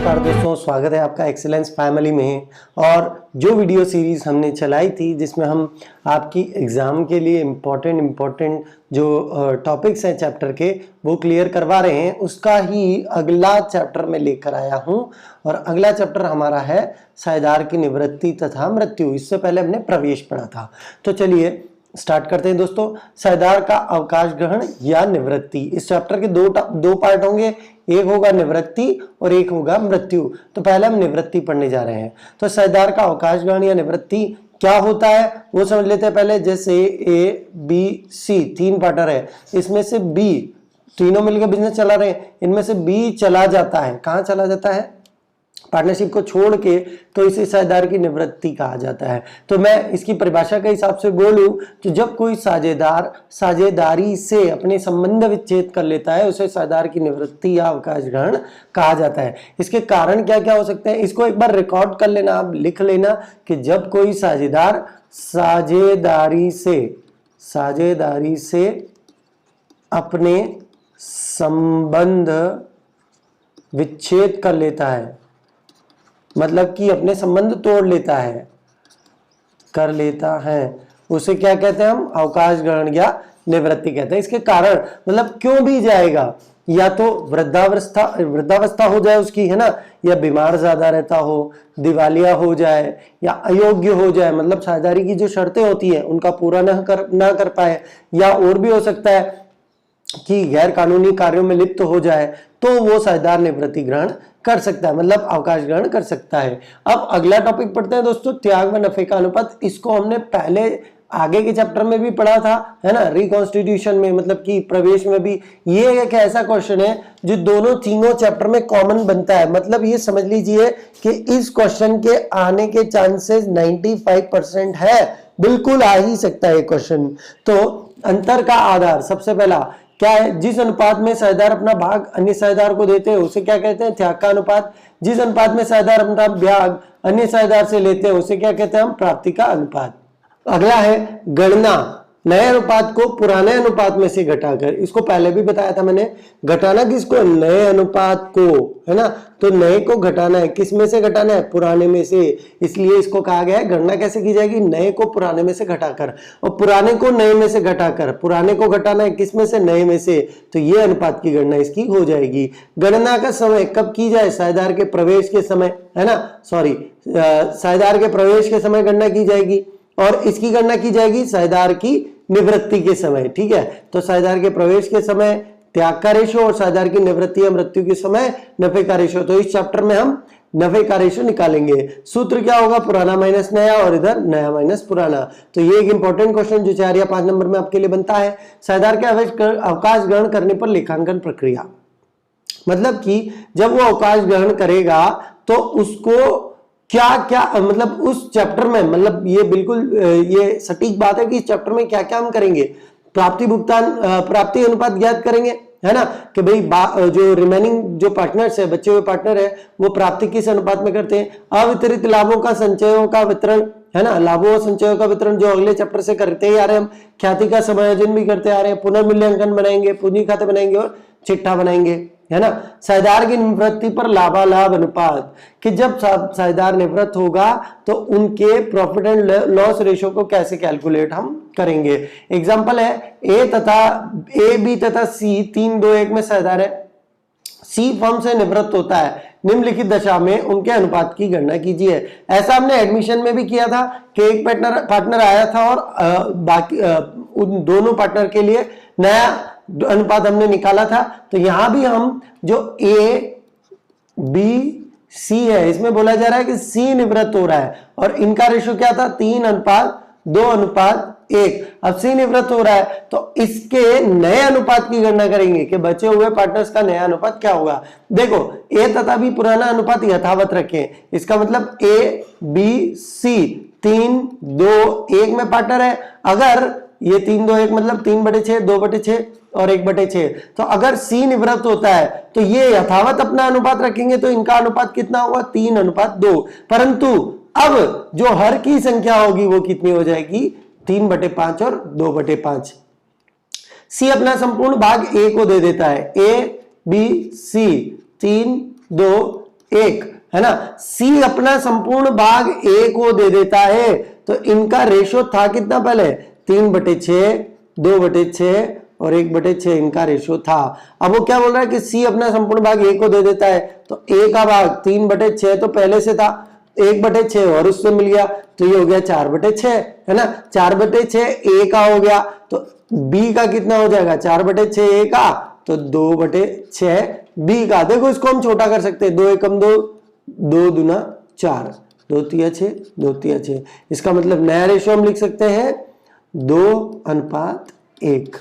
नमस्कार दोस्तों, स्वागत है आपका एक्सीलेंस फैमिली में। और जो वीडियो सीरीज़ हमने चलाई थी जिसमें हम आपकी एग्ज़ाम के लिए इम्पोर्टेंट जो टॉपिक्स हैं चैप्टर के वो क्लियर करवा रहे हैं, उसका ही अगला चैप्टर में लेकर आया हूं। और अगला चैप्टर हमारा है साझेदार की निवृत्ति तथा मृत्यु। इससे पहले हमने प्रवेश पढ़ा था, तो चलिए स्टार्ट करते हैं दोस्तों। साझेदार का अवकाश ग्रहण या निवृत्ति, इस चैप्टर के दो पार्ट होंगे, एक होगा निवृत्ति और एक होगा मृत्यु। तो पहले हम निवृत्ति पढ़ने जा रहे हैं। तो साझेदार का अवकाश ग्रहण या निवृत्ति क्या होता है वो समझ लेते हैं पहले। जैसे ए बी सी तीन पार्टनर है, इसमें से बी तीनों मिलकर बिजनेस चला रहे हैं, इनमें से बी चला जाता है। कहाँ चला जाता है? पार्टनरशिप को छोड़ के, तो इसे साझेदार की निवृत्ति कहा जाता है। तो मैं इसकी परिभाषा के हिसाब से बोलूं तो जब कोई साझेदार साझेदारी से अपने संबंध विच्छेद कर लेता है उसे साझेदार की निवृत्ति या अवकाश ग्रहण कहा जाता है। इसके कारण क्या क्या हो सकते हैं, इसको एक बार रिकॉर्ड कर लेना, आप लिख लेना कि जब कोई साझेदार साझेदारी से अपने संबंध विच्छेद कर लेता है, मतलब कि अपने संबंध तोड़ लेता है, उसे क्या कहते हैं हम? अवकाश ग्रहण या निवृत्ति कहते हैं। इसके कारण मतलब क्यों भी जाएगा, या तो वृद्धावस्था हो जाए उसकी, है ना, या बीमार ज्यादा रहता हो, दिवालिया हो जाए, या अयोग्य हो जाए, मतलब साझेदारी की जो शर्तें होती है उनका पूरा ना कर पाए, या और भी हो सकता है कि गैर कानूनी कार्यों में लिप्त हो जाए, तो वो साझेदार निवृत्ति ग्रहण कर सकता है, मतलब अवकाश ग्रहण कर सकता है। अब अगला टॉपिक पढ़ते हैं दोस्तों, त्याग व नफे का अनुपात। इसको हमने पहले आगे के चैप्टर में भी पढ़ा था, है ना, रिकॉन्स्टिट्यूशन में, मतलब कि प्रवेश में भी। ये एक ऐसा क्वेश्चन है जो तीनों चैप्टर में कॉमन बनता है। मतलब ये समझ लीजिए कि इस क्वेश्चन के आने के चांसेस 95% है, बिल्कुल आ ही सकता है क्वेश्चन। तो अंतर का आधार सबसे पहला क्या है? जिस अनुपात में साझेदार अपना भाग अन्य साझेदार को देते हैं उसे क्या कहते हैं? त्याग का अनुपात। जिस अनुपात में साझेदार अपना भाग अन्य साझेदार से लेते हैं उसे क्या कहते हैं हम? प्राप्ति का अनुपात। अगला है गणना, नए अनुपात को पुराने अनुपात में से घटाकर। इसको पहले भी बताया था मैंने, घटाना किसको? नए अनुपात को, है ना। तो नए को घटाना है, किस में से घटाना है? पुराने में से। इसलिए इसको कहा गया है गणना कैसे की जाएगी? नए को पुराने में से घटाकर, और पुराने को नए में से घटाकर। पुराने को घटाना है किस में से? नए में से। तो ये अनुपात की गणना इसकी हो जाएगी। गणना का समय कब की जाए? साझेदार के प्रवेश के समय, है ना, साझेदार के प्रवेश के समय गणना की जाएगी, और इसकी गणना की जाएगी साझेदार की निवृत्ति के समय। ठीक है, तो साझेदार के प्रवेश के समय त्याग का रेशो और साझेदार की निवृत्ति या मृत्यु के समय नफे का रेशो। तो इस चैप्टर में हम नफे का रेशो निकालेंगे। सूत्र क्या होगा? पुराना माइनस नया, और इधर नया माइनस पुराना। तो ये एक इंपॉर्टेंट क्वेश्चन जो 4 या 5 नंबर में आपके लिए बनता है। साझेदार के अवकाश ग्रहण करने पर लेखांकन प्रक्रिया, मतलब कि जब वो अवकाश ग्रहण करेगा तो उसको क्या क्या, मतलब उस चैप्टर में, मतलब ये बिल्कुल ये सटीक बात है कि इस चैप्टर में क्या क्या हम करेंगे। प्राप्ति अनुपात ज्ञात करेंगे, है ना, कि भाई जो रिमेनिंग जो पार्टनर्स है, बचे हुए पार्टनर है, वो प्राप्ति किस अनुपात में करते हैं। अवितरित लाभों का संचयों का वितरण, है ना, लाभों और संचयों का वितरण जो अगले चैप्टर से करते ही आ रहे हैं हम। ख्याति का समायोजन भी करते आ रहे हैं, पुनर्मूल्यांकन बनाएंगे, पूंजी खाते बनाएंगे और चिट्ठा बनाएंगे, है ना। साझेदार की निवृत्ति पर लाभालाभ अनुपात, कि जब साझेदार निवृत्त होगा तो उनके प्रॉफिट एंड लॉस रेशो को कैसे कैलकुलेट हम करेंगे। एग्जांपल है ए बी तथा सी 3-2-1 में साझेदार है। सी फर्म से निवृत्त होता है, निम्नलिखित दशा में उनके अनुपात की गणना कीजिए। ऐसा हमने एडमिशन में भी किया था कि एक पार्टनर आया था और बाकी उन दोनों पार्टनर के लिए नया अनुपात हमने निकाला था। तो यहां भी हम जो ए बी सी है, इसमें बोला जा रहा है कि सी निवृत्त हो रहा है, और इनका रेशो क्या था? 3:2:1। अब सी निवृत्त हो रहा है तो इसके नए अनुपात की गणना करेंगे कि बचे हुए पार्टनर्स का नया अनुपात क्या होगा। देखो, ए तथा बी पुराना अनुपात यथावत रखें, इसका मतलब ए बी सी 3:2:1 में पार्टनर है। अगर ये 3:2:1 मतलब 3/6, 2/6 और 1/6। तो अगर सी निवृत्त होता है तो ये यथावत अपना अनुपात रखेंगे, तो इनका अनुपात कितना होगा? 3:2। परंतु अब जो हर की संख्या होगी वो कितनी हो जाएगी? 3/5 और 2/5। सी अपना संपूर्ण भाग ए को दे देता है, ए बी सी 3, 2, 1, है ना। सी अपना संपूर्ण भाग ए को दे देता है, तो इनका रेशो था कितना पहले 3/6, 2/6 और 1/6 इनका रेशो था। अब वो क्या बोल रहा है कि सी अपना संपूर्ण भाग ए को दे देता है, तो ए का भाग 3/6 तो पहले से था, 1/6 और उससे मिल गया, तो ये हो गया 4/6, है ना। 4/6 ए का हो गया, तो बी का कितना हो जाएगा 4/6 ए का, तो 2/6 बी का। देखो इसको हम छोटा कर सकते हैं, 2 एकम 2, 2 दूना 4, 2 तिया 6, 2 तिया 6। इसका मतलब नया रेशो हम लिख सकते हैं 2:1।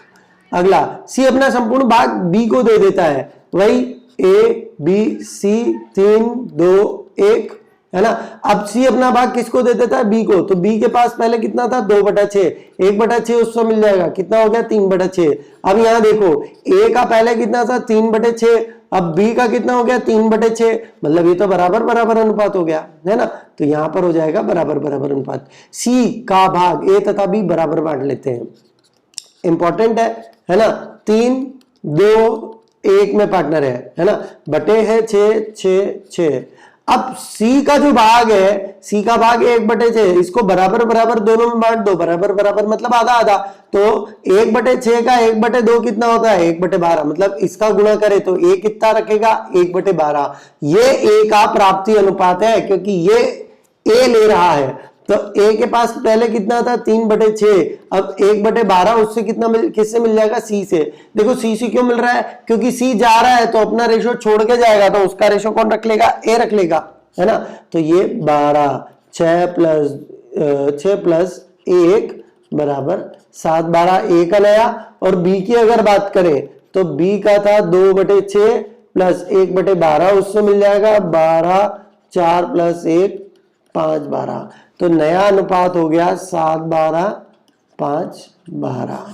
अगला, सी अपना संपूर्ण भाग बी को दे देता है, वही ए बी सी 3 2 1, है ना। अब सी अपना भाग किसको दे देता है बी को, तो बी के पास पहले कितना था 2/6, 1/6 उससे मिल जाएगा, कितना हो गया 3/6। अब यहां देखो ए का पहले कितना था 3/6, अब बी का कितना हो गया 3/6, मतलब ये तो बराबर बराबर अनुपात हो गया, है ना। तो यहां पर हो जाएगा बराबर बराबर अनुपात। सी का भाग ए तथा बी बराबर बांट लेते हैं, इंपॉर्टेंट है ना। 3 2 1 में पार्टनर है ना, बटे है 6 6 6। अब सी का जो भाग है, सी का भाग 1/6, इसको बराबर बराबर दोनों में बांट दो, बराबर बराबर मतलब आधा आधा, तो 1/6 का 1/2 कितना होता है 1/12, मतलब इसका गुणा करे तो ए कितना रखेगा 1/12। ये ए का प्राप्ति अनुपात है, क्योंकि ये ए ले रहा है, तो ए के पास पहले कितना था 3/6, अब 1/12 उससे कितना किससे मिल जाएगा सी से। देखो सी से क्यों मिल रहा है, क्योंकि सी जा रहा है तो अपना रेशो छोड़ के जाएगा, तो उसका रेशो कौन रख लेगा ए रख लेगा, है ना। तो ये 12 6 प्लस 1 बराबर 7, 12 ए का नया। और बी की अगर बात करें तो बी का था 2/6 प्लस 1/12, उससे मिल जाएगा 12, 4 प्लस 1 5 12, तो नया अनुपात हो गया 7 12 5 12।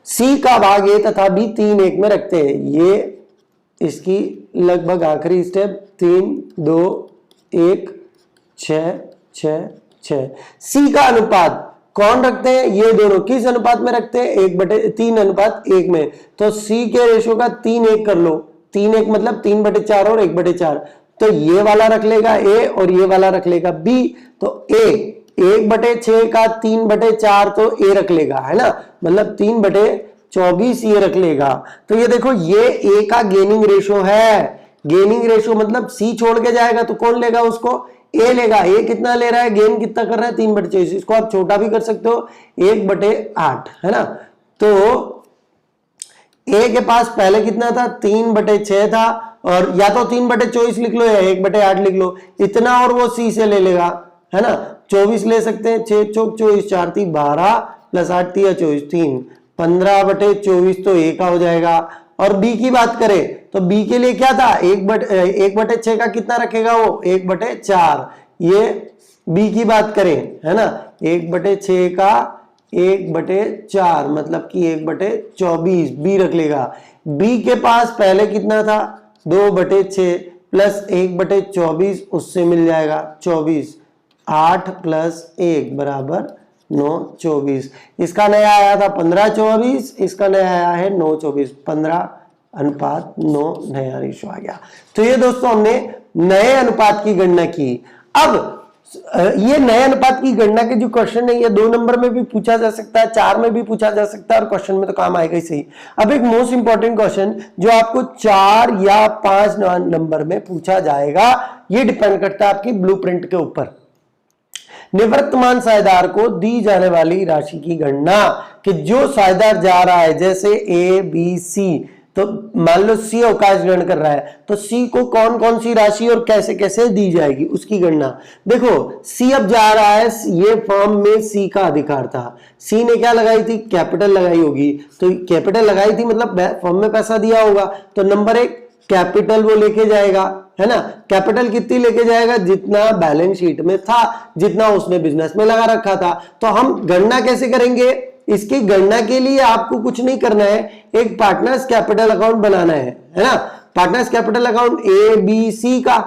सी का भाग ए तथा बी 3 1 में रखते हैं, ये इसकी लगभग आखिरी स्टेप 3 2 1 6 6 6। सी का अनुपात कौन रखते हैं, ये दोनों किस अनुपात में रखते हैं 1/3:1 में, तो सी के रेशो का 3 1 कर लो, 3 1 मतलब 3/4 और 1/4, तो ये वाला रख लेगा ए और ये वाला रख लेगा बी, तो ए 1/6 का 3/4 तो ए रख लेगा, है ना, मतलब 3/24 ये रख लेगा। तो ये देखो ये ए का गेनिंग रेशो है, गेनिंग रेशो मतलब सी छोड़ के जाएगा तो कौन लेगा उसको ए लेगा। ए कितना ले रहा है, गेन कितना कर रहा है 3/24, इसको आप छोटा भी कर सकते हो 1/8, है ना। तो ए के पास पहले कितना था 3/6 था, और या तो 3/24 लिख लो या 1/8 लिख लो, इतना और वो सी से ले लेगा, है ना। 24 ले सकते हैं, 6 चौक 24, 4 3 12 प्लस 8 3 24 3 15/24 तो ए का हो जाएगा। और बी की बात करें तो बी के लिए क्या था 1/6 का कितना रखेगा वो 1/4, ये बी की बात करें, है ना, 1/6 का 1/4 मतलब कि 1/24 बी रख लेगा। बी के पास पहले कितना था 2/6 प्लस 1/24, उससे मिल जाएगा 24, 8 प्लस 1 बराबर 9 24। इसका नया आया था 15/24, इसका नया आया है 9/24, 15:9 नया रेशो आ गया। तो ये दोस्तों हमने नए अनुपात की गणना की। अब ये नए अनुपात की गणना के जो क्वेश्चन है ये 2 नंबर में भी पूछा जा सकता है, 4 में भी पूछा जा सकता है, और क्वेश्चन में तो काम आएगा ही सही। अब एक मोस्ट इंपॉर्टेंट क्वेश्चन जो आपको 4 या 5 नंबर में पूछा जाएगा, ये डिपेंड करता है आपकी ब्लूप्रिंट के ऊपर। निवर्तमान साझेदार को दी जाने वाली राशि की गणना, कि जो साझेदार जा रहा है जैसे ए बी सी, तो मान लो सी अवकाश ग्रहण कर रहा है, तो सी को कौन कौन सी राशि और कैसे कैसे दी जाएगी उसकी गणना। देखो सी अब जा रहा है, ये फर्म में सी का अधिकार था, सी ने क्या लगाई थी कैपिटल लगाई होगी, तो कैपिटल लगाई थी मतलब फर्म में पैसा दिया होगा, तो नंबर 1 कैपिटल वो लेके जाएगा, है ना। कैपिटल कितनी लेके जाएगा, जितना बैलेंस शीट में था, जितना उसने बिजनेस में लगा रखा था। तो हम गणना कैसे करेंगे, इसकी गणना के लिए आपको कुछ नहीं करना है, एक पार्टनर्स कैपिटल अकाउंट बनाना है ना। Partners capital account A B C का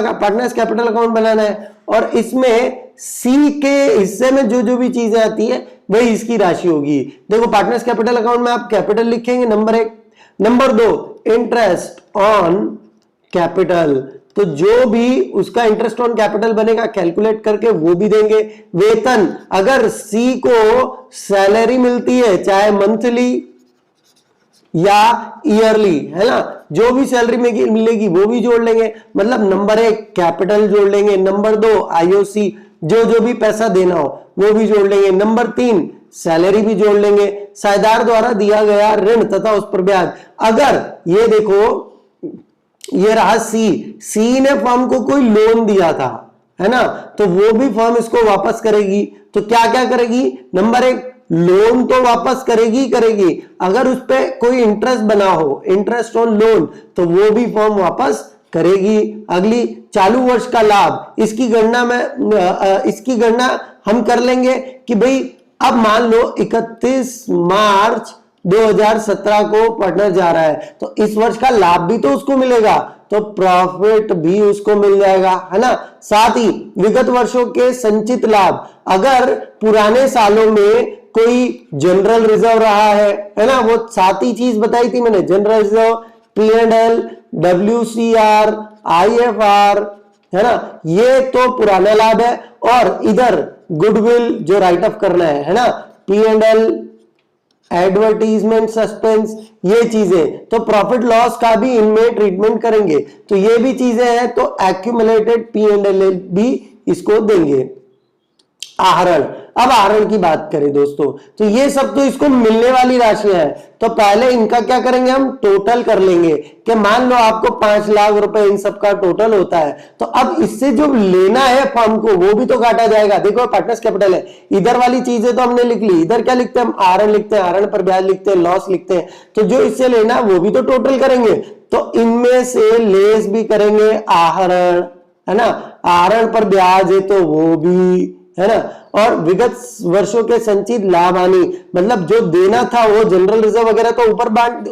पार्टनर्स कैपिटल अकाउंट बनाना है, और इसमें सी के हिस्से में जो जो भी चीजें आती है वही इसकी राशि होगी। देखो पार्टनर्स कैपिटल अकाउंट में आप कैपिटल लिखेंगे number 1, number 2 interest on capital, तो जो भी उसका इंटरेस्ट ऑन कैपिटल बनेगा कैलकुलेट करके वो भी देंगे। वेतन, अगर सी को सैलरी मिलती है चाहे मंथली या ईयरली, है ना, जो भी सैलरी मिलेगी वो भी जोड़ लेंगे। मतलब नंबर 1 कैपिटल जोड़ लेंगे, नंबर 2 आईओसी, जो भी पैसा देना हो वो भी जोड़ लेंगे, नंबर 3 सैलरी भी जोड़ लेंगे, साझेदार द्वारा दिया गया ऋण तथा उस पर ब्याज। अगर ये देखो, ये रहा सी ने फर्म को कोई लोन दिया था, है ना, तो वो भी फर्म इसको वापस करेगी। तो क्या क्या करेगी, नंबर 1 लोन तो वापस करेगी, अगर उस पर कोई इंटरेस्ट बना हो, इंटरेस्ट ऑन लोन, तो वो भी फर्म वापस करेगी। अगली, चालू वर्ष का लाभ, इसकी गणना हम कर लेंगे कि भाई अब मान लो 31 मार्च 2017 को पार्टनर जा रहा है, तो इस वर्ष का लाभ भी तो उसको मिलेगा, तो प्रॉफिट भी उसको मिल जाएगा, है ना। साथ ही विगत वर्षों के संचित लाभ, अगर पुराने सालों में कोई जनरल रिजर्व रहा है ना, वो साथ ही चीज बताई थी मैंने, general reserve, P&L, WCR, IFR, है ना, ये तो पुराना लाभ है। और इधर गुडविल जो राइट ऑफ करना है ना, P&L, एडवर्टीजमेंट, सस्पेंस, ये चीजें, तो प्रॉफिट लॉस का भी इनमें ट्रीटमेंट करेंगे। तो ये भी चीजें हैं, तो एक्यूमुलेटेड P&L भी इसको देंगे। आहरण, अब आहरण की बात करें दोस्तों, तो ये सब तो इसको मिलने वाली राशियां हैं। तो पहले इनका क्या करेंगे, हम टोटल कर लेंगे कि मान लो आपको 5 लाख रुपए इन सब का टोटल होता है, तो अब इससे जो लेना है फर्म को वो भी तो काटा जाएगा। देखो पार्टनर्स कैपिटल है, इधर वाली चीजें तो हमने लिख ली, इधर क्या लिखते हैं हम, आहरण लिखते हैं, आहरण पर ब्याज लिखते हैं, लॉस लिखते हैं, तो जो इससे लेना है वो भी तो टोटल करेंगे। तो इनमें से लेस भी करेंगे आहरण, है ना, आहरण पर ब्याज है तो वो भी, है ना। और विगत वर्षों के संचित लाभ हानि, मतलब जो देना था वो जनरल रिजर्व वगैरह तो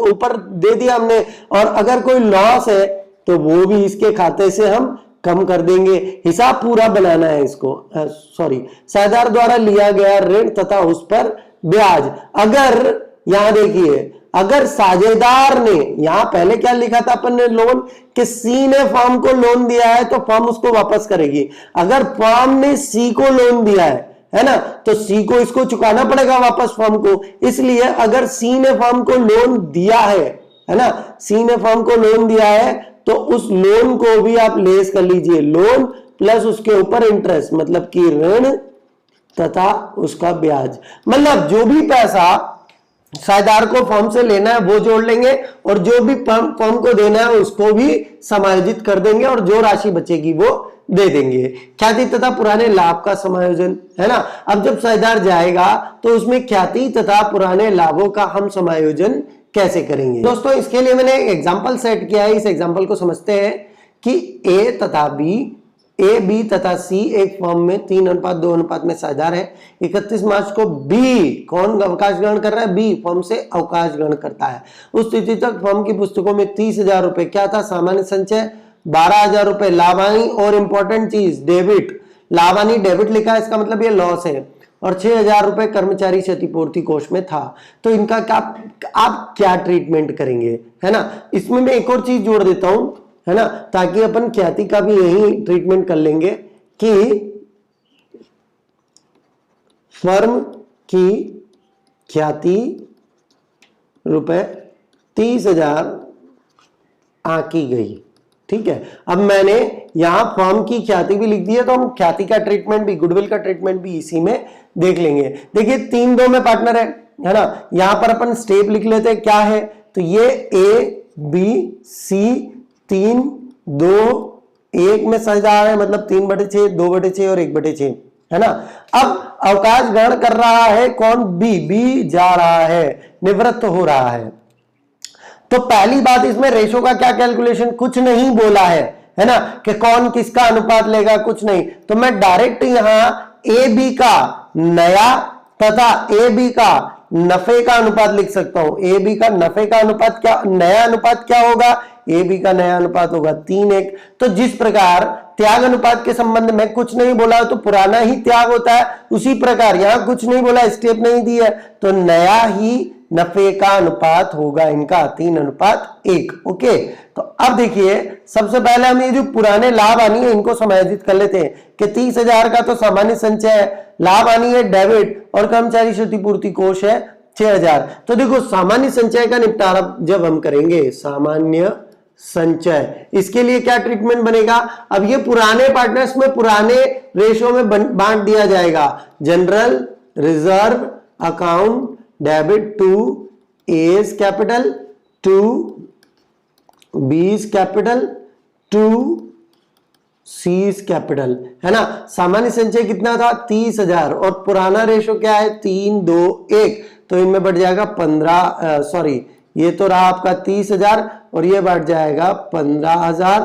ऊपर दे दिया हमने, और अगर कोई लॉस है तो वो भी इसके खाते से हम कम कर देंगे। हिसाब पूरा बनाना है इसको, साझेदार द्वारा लिया गया ऋण तथा उस पर ब्याज। अगर यहां देखिए, अगर साझेदार ने, यहां पहले क्या लिखा था अपन ने, लोन, कि सी ने फर्म को लोन दिया है तो फर्म उसको वापस करेगी। अगर फर्म ने सी को लोन दिया है ना, तो सी को इसको चुकाना पड़ेगा वापस फर्म को। इसलिए अगर सी ने फर्म को लोन दिया है ना, सी ने फर्म को लोन दिया है, तो उस लोन को भी आप लेस कर लीजिए, लोन प्लस उसके ऊपर इंटरेस्ट, मतलब कि ऋण तथा उसका ब्याज। मतलब जो भी पैसा साझेदार को फर्म से लेना है वो जोड़ लेंगे, और जो भी फर्म को देना है उसको भी समायोजित कर देंगे, और जो राशि बचेगी वो दे देंगे। ख्याति तथा पुराने लाभ का समायोजन, है ना। अब जब साझेदार जाएगा तो उसमें ख्याति तथा पुराने लाभों का हम समायोजन कैसे करेंगे दोस्तों, इसके लिए मैंने एक एग्जांपल सेट किया है। इस एग्जांपल को समझते हैं कि ए बी तथा सी एक फर्म में 3:2 अनुपात में साझेदार है। 31 मार्च को बी कौन अवकाश ग्रहण कर रहा है, बी फर्म से अवकाश ग्रहण करता है। उस तिथि तक फर्म की पुस्तकों में 30,000 रुपए क्या था, सामान्य संचय, 12,000 रुपए लाभानी, और इंपॉर्टेंट चीज डेबिट, लाभानी डेबिट लिखा है, इसका मतलब ये लॉस है, और 6,000 रुपए कर्मचारी क्षतिपूर्ति कोष में था। तो इनका आप क्या ट्रीटमेंट करेंगे, है ना। इसमें मैं एक और चीज जोड़ देता हूं, है ना, ताकि अपन ख्याति का भी यही ट्रीटमेंट कर लेंगे कि फर्म की ख्याति रुपए 30,000 आंकी गई, ठीक है। अब मैंने यहां फर्म की ख्याति भी लिख दी है, तो हम ख्याति का ट्रीटमेंट भी, गुडविल का ट्रीटमेंट भी इसी में देख लेंगे। देखिए 3-2 में पार्टनर है ना, यहां पर अपन स्टेप लिख लेते हैं, क्या है, तो ये ए बी सी 3-2-1 में साझेदार है, मतलब 3/6, 2/6 और 1/6, है ना। अब अवकाश ग्रहण कर रहा है कौन, बी जा रहा है, निवृत्त हो रहा है। तो पहली बात, इसमें रेशो का क्या कैलकुलेशन, कुछ नहीं बोला है ना, कि कौन किसका अनुपात लेगा, कुछ नहीं। तो मैं डायरेक्ट यहां ए बी का नया तथा ए बी का नफे का अनुपात लिख सकता हूं। ए बी का नफे का अनुपात क्या, नया अनुपात क्या होगा, ए बी का नया अनुपात होगा 3:1। तो जिस प्रकार त्याग अनुपात के संबंध में कुछ नहीं बोला तो पुराना ही त्याग होता है, उसी प्रकार यहां कुछ नहीं बोला, स्टेप नहीं दी है, तो नया ही नफे का अनुपात होगा इनका 3:1। ओके, तो अब देखिए सबसे पहले हम ये जो पुराने लाभ हानि है इनको समायोजित कर लेते हैं कि 30,000 का तो सामान्य संचय है, लाभ हानि है डेबिट और कर्मचारी क्षतिपूर्ति कोष है 6,000। तो देखो सामान्य संचय का निपटारा जब हम करेंगे, सामान्य संचय, इसके लिए क्या ट्रीटमेंट बनेगा, अब ये पुराने पार्टनर्स में पुराने रेशो में बांट दिया जाएगा। General reserve account debit to A's capital to B's capital to C's capital, है ना। सामान्य संचय कितना था 30,000 और पुराना रेशो क्या है 3:2:1, तो इनमें बढ़ जाएगा 15, सॉरी ये तो रहा आपका 30,000 और ये बढ़ जाएगा 15,000,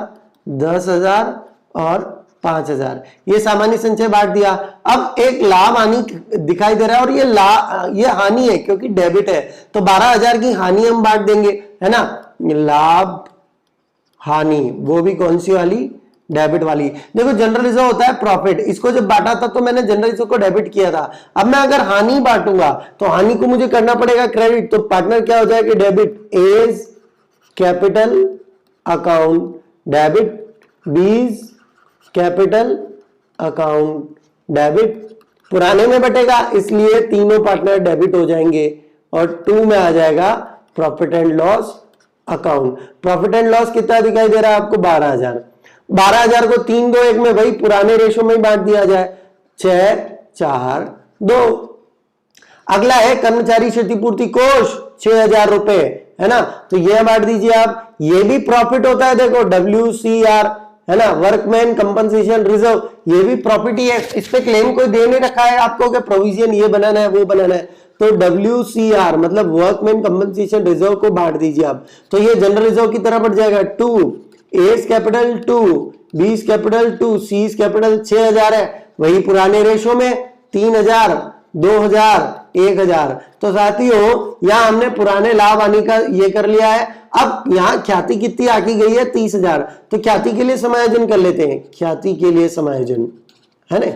10,000 और 5,000। ये सामान्य संचय बांट दिया। अब एक लाभ हानि दिखाई दे रहा है और ये हानि है क्योंकि डेबिट है, तो 12,000 की हानि हम बांट देंगे, है ना। लाभ हानि वो भी कौन सी वाली, डेबिट वाली। देखो जनरल रिजर्व होता है प्रॉफिट, इसको जब बांटा था तो मैंने जनरल रिजर्व को डेबिट किया था। अब मैं अगर हानि बांटूंगा तो हानि को मुझे करना पड़ेगा क्रेडिट, तो पार्टनर क्या हो जाएगा debit A's capital account debit B's capital account debit, पुराने में बटेगा इसलिए तीनों पार्टनर डेबिट हो जाएंगे और 2 में आ जाएगा profit and loss account. Profit and loss कितना दिखाई दे रहा है आपको 12,000। 12,000 को 3:2:1 में वही पुराने रेशो में ही बांट दिया जाए 6:4:2। अगला है कर्मचारी क्षतिपूर्ति कोष 6,000 रुपए, है ना, तो ये बांट दीजिए आप। ये भी प्रॉफिट होता है, देखो WCR, है ना, वर्कमैन कंपनसेशन रिजर्व, ये भी प्रॉफिट ही है। इस पे क्लेम कोई दे नहीं रखा है आपको कि प्रोविजन ये बनाना है वो बनाना है, तो WCR मतलब वर्कमैन कंपनसेशन रिजर्व को बांट दीजिए आप, तो ये जनरल रिजर्व की तरह बढ़ जाएगा 2, एज कैपिटल 2, बीज कैपिटल 2, सीज कैपिटल 6,000 है, वही पुराने रेशो में 3,000, 2,000, 1,000। तो साथियों यहां हमने पुराने लाभ हानि का ये कर लिया है। अब यहां ख्याति कितनी आकी गई है 30,000, तो ख्याति के लिए समायोजन कर लेते हैं। ख्याति के लिए समायोजन, है ना,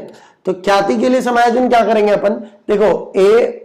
तो ख्याति के लिए समायोजन क्या करेंगे अपन, देखो ए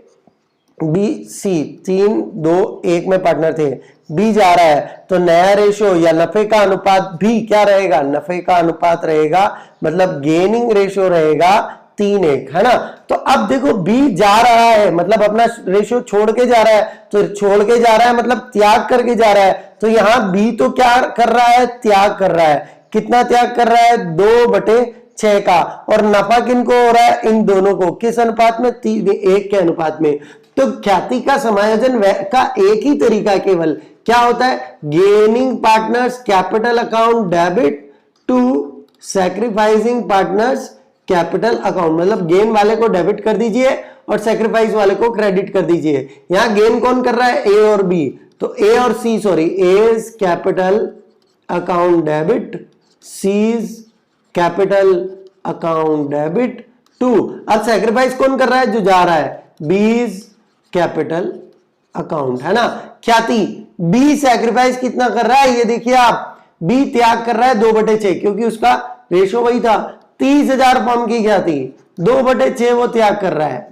बी सी 3:2:1 में पार्टनर थे, बी जा रहा है तो नया रेशो या नफे का अनुपात भी क्या रहेगा, नफे का अनुपात रहेगा, मतलब गेनिंग रेशो रहेगा 3:1, है ना। तो अब देखो बी जा रहा है मतलब अपना रेशो छोड़ के जा रहा है, तो छोड़ के जा रहा है मतलब त्याग करके जा रहा है, तो यहां बी तो क्या कर रहा है, त्याग कर रहा है। कितना त्याग कर रहा है 2/6 का, और नफा किनको हो रहा है, इन दोनों को, किस अनुपात में 3:1 के अनुपात में। तो ख्याति का समायोजन का एक ही तरीका केवल क्या होता है, gaining partners capital account debit to sacrificing partners capital account, मतलब गेन वाले को डेबिट कर दीजिए और सैक्रिफाइस वाले को क्रेडिट कर दीजिए। यहां गेन कौन कर रहा है, ए और बी, तो ए और C, sorry, as capital account debit, C's capital account debit to, अब सैक्रिफाइस कौन कर रहा है, जो जा रहा है, बीज कैपिटल अकाउंट, है ना। ख्याति बी सैक्रिफाइस कितना कर रहा है, ये देखिए आप, बी त्याग कर रहा है 2/6, क्योंकि उसका रेशो वही था 30,000 फॉर्म की ख्याति, 2/6 वो त्याग कर रहा है,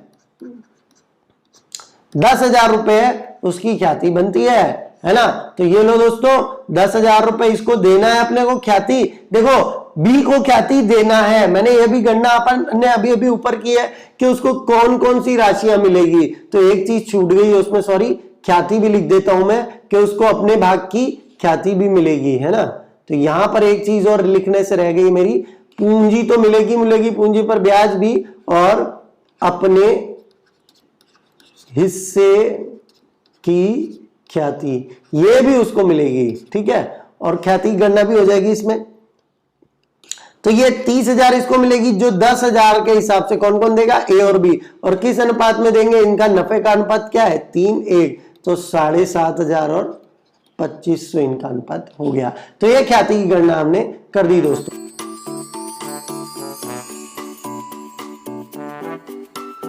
10,000 रुपए उसकी ख्याति बनती है ना। तो ये लो दोस्तों 10,000 रुपए इसको देना है अपने को ख्याति। देखो बी को ख्याति देना है, मैंने ये भी गणना अपन ने अभी अभी ऊपर की है कि उसको कौन कौन सी राशियां मिलेगी, तो एक चीज छूट गई है उसमें, सॉरी, ख्याति भी लिख देता हूं मैं कि उसको अपने भाग की ख्याति भी मिलेगी, है ना। तो यहां पर एक चीज और लिखने से रह गई मेरी, पूंजी तो मिलेगी पूंजी पर ब्याज भी, और अपने हिस्से की ख्याति ये भी उसको मिलेगी, ठीक है, और ख्याति की गणना भी हो जाएगी इसमें। तो ये 30,000 इसको मिलेगी, जो 10,000 के हिसाब से कौन कौन देगा, ए और बी, और किस अनुपात में देंगे, इनका नफे का अनुपात क्या है 3:1, तो 7,500 और 2500 इनका अनुपात हो गया। तो ये ख्याति की गणना हमने कर दी दोस्तों।